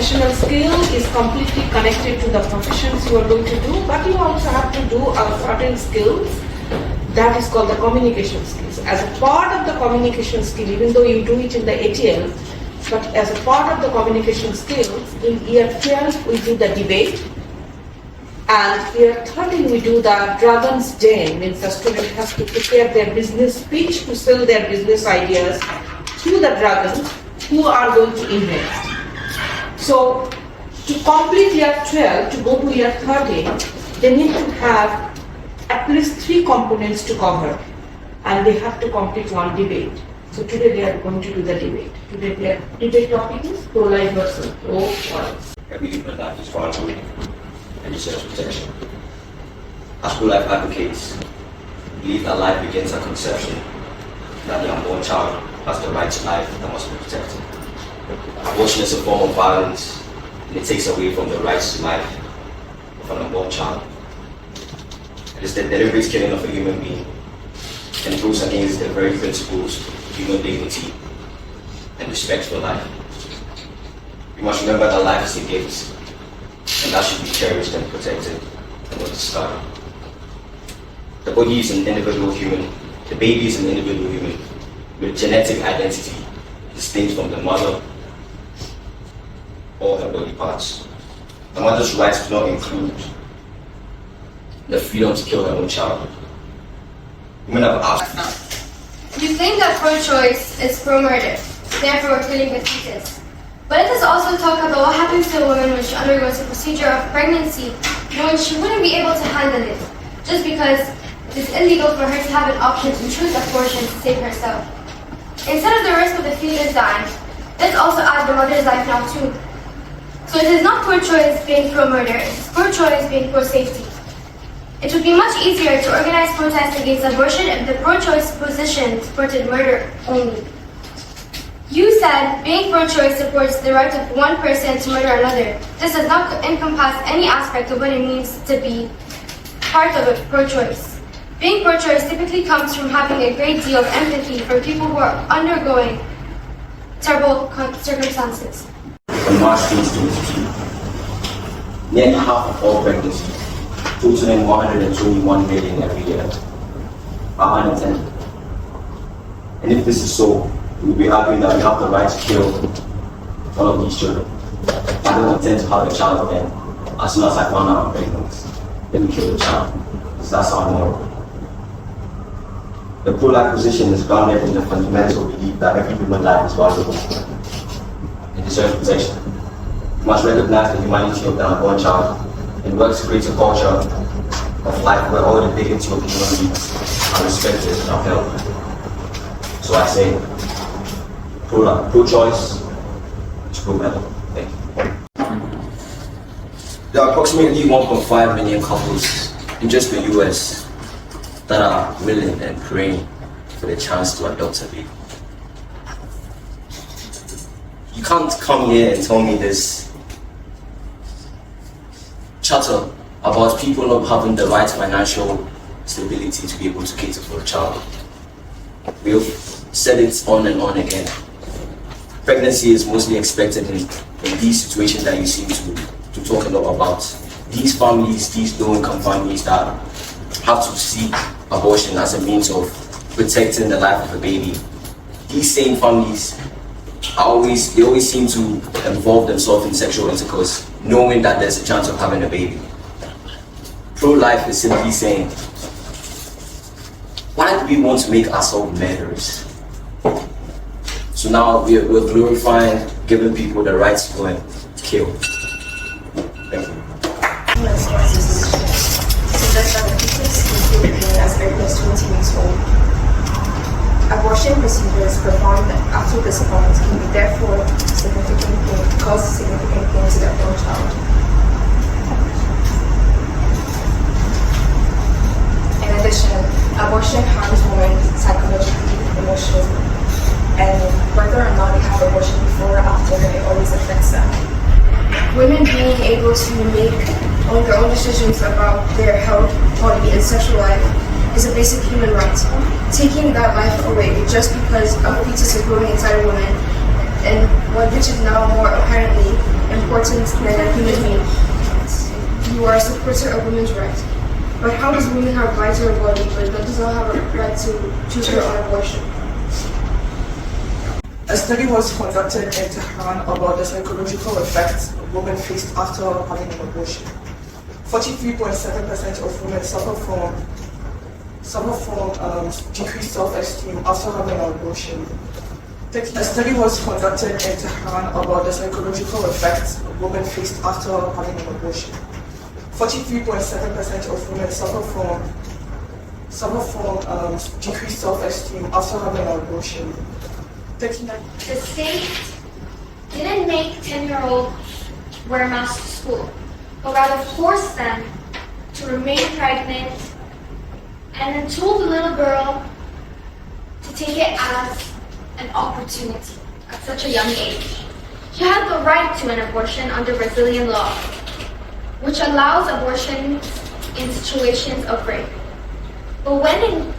professional skill is completely connected to the professions you are going to do, but you also have to do certain skills that is called the communication skills. As a part of the communication skill, even though you do it in the ATL, but as a part of the communication skills, in year 12 we do the debate, and year 13 we do the dragon's den, means the student has to prepare their business pitch to sell their business ideas to the dragons who are going to invest. So to complete year 12, to go to year 13, they need to have at least 3 components to cover, and they have to complete one debate. So today they are going to do the debate. Today their debate topic is pro-life versus pro-choice. Every human life is voluntary and deserves protection. As pro-life advocates, we believe that life begins at conception, that the unborn child has the right to life that must be protected. Abortion is a form of violence, and it takes away from the rights to life of an unborn child. It is the deliberate killing of a human being, and it goes against the very principles of human dignity and respect for life. We must remember that life is a gift, and that should be cherished and protected and not discarded. The body is an individual human, the baby is an individual human with genetic identity distinct from the mother or her body parts. The mother's rights do not include the freedom to kill her own child. Women have asked. You think that pro-choice is pro-murder, therefore killing the fetus. But let us also talk about what happens to a woman when she undergoes a procedure of pregnancy, knowing she wouldn't be able to handle it, just because it is illegal for her to have an option to choose abortion to save herself. Instead of the risk of the fetus dying, let's also add the mother's life now too. So it is not pro-choice being pro-murder, it is pro-choice being pro-safety. It would be much easier to organize protests against abortion if the pro-choice position supported murder only. You said being pro-choice supports the right of one person to murder another. This does not encompass any aspect of what it means to be part of a pro-choice. Being pro-choice typically comes from having a great deal of empathy for people who are undergoing terrible circumstances. On March 2022, nearly half of all pregnancies, totaling 121 million every year, are unintended. And if this is so, we will be arguing that we have the right to kill all of these children. I don't intend to have a child again. As soon as I found out I'm pregnant, let me kill the child, because that's our moral. The pro-life position is grounded in the fundamental belief that every human life is valuable and deserves protection. We must recognize the humanity of the unborn child and work to create a culture of life where all the dignity of human beings are respected and upheld. So I say, pro-choice to pro-murder. Thank you. There are approximately 1.5 million couples in just the US that are willing and praying for the chance to adopt a baby. You can't come here and tell me this chatter about people not having the right financial stability to be able to cater for a child. We've said it on and on again. Pregnancy is mostly expected in these situations that you seem to talk a lot about. These families, these low-income families that have to seek abortion as a means of protecting the life of a baby. These same families always seem to involve themselves in sexual intercourse, knowing that there's a chance of having a baby. Pro-life is simply saying, why do we want to make ourselves murderers? So now we're glorifying giving people the right to go and kill. Thank you. As early as 20 weeks old. Abortion procedures performed after this point can be therefore cause significant pain to the unborn child. In addition, abortion harms women psychologically, emotionally, and whether or not they have abortion before or after, it always affects them. Women being able to make their own decisions about their health, body, and sexual life is a basic human right. Taking that life away just because a fetus is growing inside a woman and one which is now more apparently important than a human being. You are a supporter of women's rights. But how does women have right to her body but does not have a right to choose her own abortion? A study was conducted in Tehran about the psychological effects women faced after having an abortion. 43.7% of women suffer from decreased self-esteem after having an abortion. A study was conducted in Tehran about the psychological effects women faced after having an abortion. 43.7% of women suffer from decreased self-esteem after having an abortion. The state didn't make 10-year-olds wear masks to school, but rather forced them to remain pregnant and then told the little girl to take it as an opportunity at such a young age. She had the right to an abortion under Brazilian law, which allows abortions in situations of rape. But when